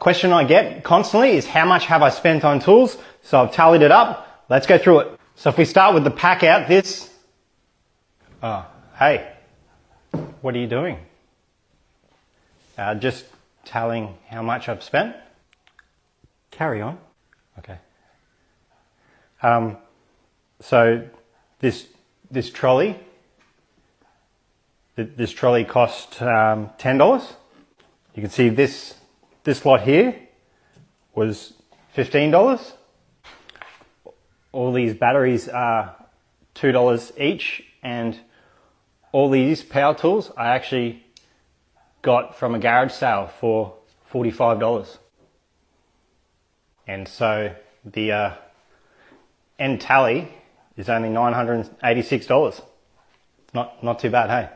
question I get constantly is how much have I spent on tools? So I've tallied it up. Let's go through it. So if we start with the pack out, hey, what are you doing? Just tallying how much I've spent. Carry on. Okay. So this trolley cost $10. You can see this lot here was $15. All these batteries are $2 each, and all these power tools I actually got from a garage sale for $45. And so the end tally is only $986. Not too bad, hey?